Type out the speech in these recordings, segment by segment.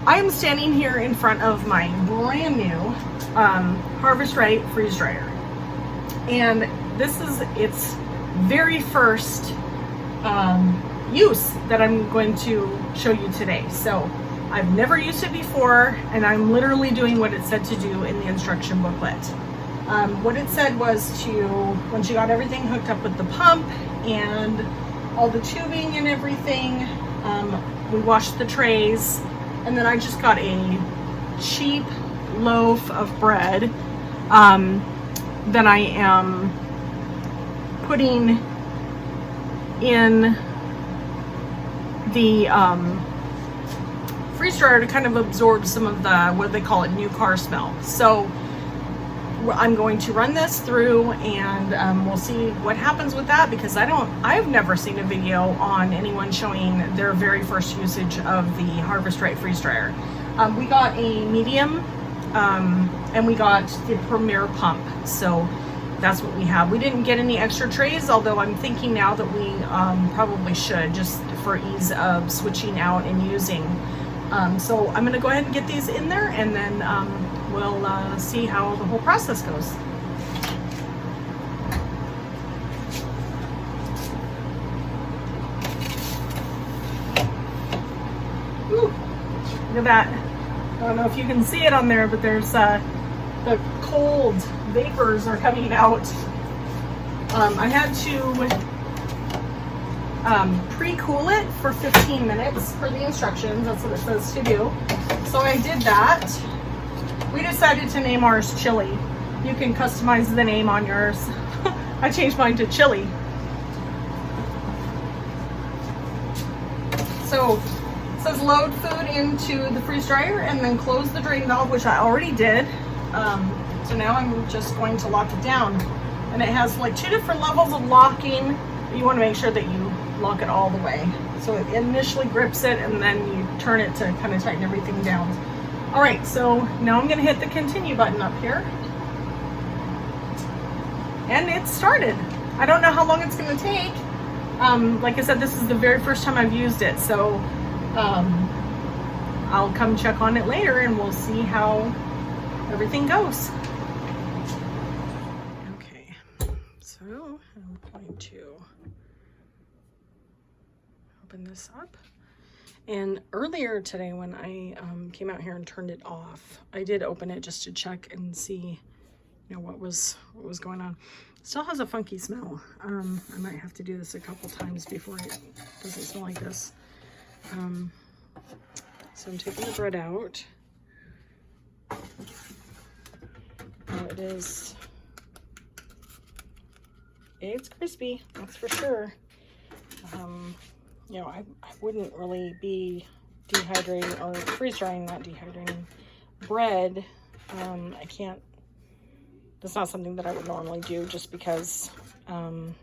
I am standing here in front of my brand new Harvest Right freeze dryer, and this is its very first use that I'm going to show you today. So I've never used it before, and I'm literally doing what it said to do in the instruction booklet. What it said was to, once you got everything hooked up with the pump and all the tubing and everything, we washed the trays, and then I just got a cheap loaf of bread that I am putting in the freeze dryer to kind of absorb some of the, what they call it, new car smell. So I'm going to run this through, and we'll see what happens with that, because I've never seen a video on anyone showing their very first usage of the Harvest Right freeze dryer. We got a medium, and we got the Premier pump, so that's what we have. We didn't get any extra trays, although I'm thinking now that we probably should, just for ease of switching out and using. So I'm gonna go ahead and get these in there, and then we'll see how the whole process goes. Ooh, look at that. I don't know if you can see it on there, but there's the cold vapors are coming out. I had to pre-cool it for 15 minutes for the instructions. That's what it says to do. So I did that. We decided to name ours Chili. You can customize the name on yours. I changed mine to Chili. So it says load food into the freeze dryer and then close the drain valve, which I already did. So now I'm just going to lock it down. And it has like 2 different levels of locking. You want to make sure that you lock it all the way. So it initially grips it, and then you turn it to kind of tighten everything down. All right, so now I'm gonna hit the continue button up here. And it started. I don't know how long it's gonna take. Like I said, this is the very first time I've used it, so I'll come check on it later and we'll see how everything goes. Okay, so I'm going to open this up. And earlier today when I came out here and turned it off, I did open it just to check and see, you know, what was going on. It still has a funky smell. I might have to do this a couple times before it doesn't smell like this. So I'm taking the bread out. It's crispy, that's for sure. You know, I wouldn't really be dehydrating or freeze drying, not dehydrating bread. I can't, that's not something that I would normally do, just because, you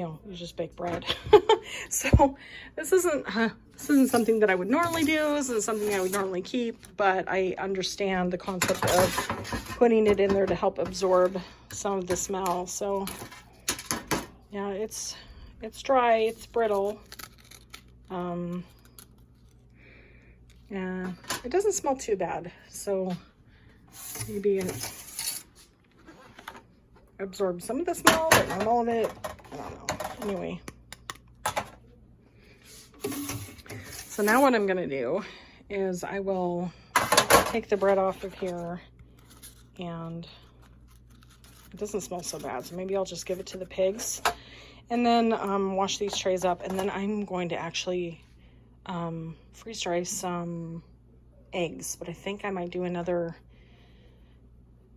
know, you just bake bread. So this isn't something that I would normally do. This isn't something I would normally keep, but I understand the concept of putting it in there to help absorb some of the smell. So yeah, it's dry, it's brittle. Yeah, it doesn't smell too bad, so maybe it absorbs some of the smell, but not all of it. I don't know. Anyway, so now what I'm gonna do is I will take the bread off of here, and it doesn't smell so bad, so maybe I'll just give it to the pigs. And then wash these trays up, and then I'm going to actually freeze dry some eggs, but I think I might do another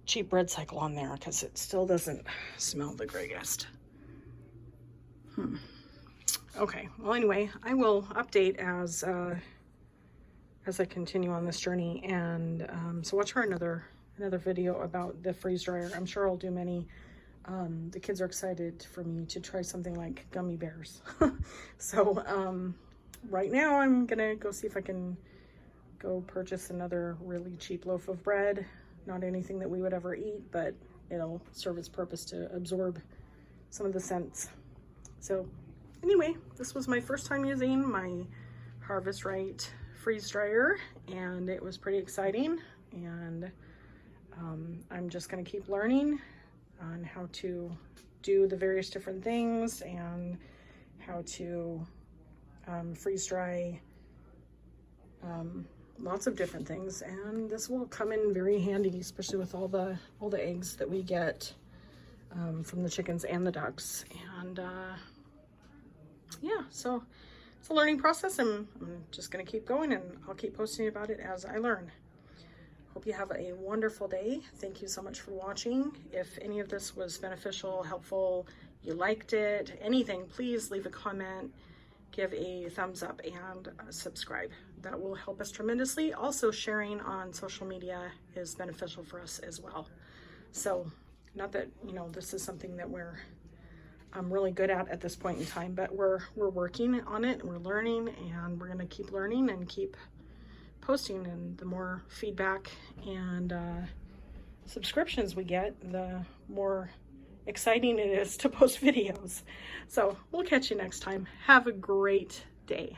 cheap bread cycle on there because it still doesn't smell the greatest. Okay, well anyway, I will update as I continue on this journey, and so watch for another video about the freeze dryer. I'm sure I'll do many. The kids are excited for me to try something like gummy bears. So right now I'm gonna go see if I can go purchase another really cheap loaf of bread. Not anything that we would ever eat, but it'll serve its purpose to absorb some of the scents. So anyway, this was my first time using my Harvest Right freeze dryer, and it was pretty exciting. And I'm just going to keep learning on how to do the various different things and how to freeze dry lots of different things. And this will come in very handy, especially with all the eggs that we get from the chickens and the ducks. And yeah, so it's a learning process, and I'm just going to keep going, and I'll keep posting about it as I learn. Hope you have a wonderful day. Thank you so much for watching. If any of this was beneficial, helpful, you liked it, anything, please leave a comment, give a thumbs up, and subscribe. That will help us tremendously. Also, sharing on social media is beneficial for us as well. So, not that, you know, this is something that I'm really good at this point in time, but we're working on it, and we're learning, and we're going to keep learning and keep posting. And the more feedback and subscriptions we get, the more exciting it is to post videos. So we'll catch you next time. Have a great day.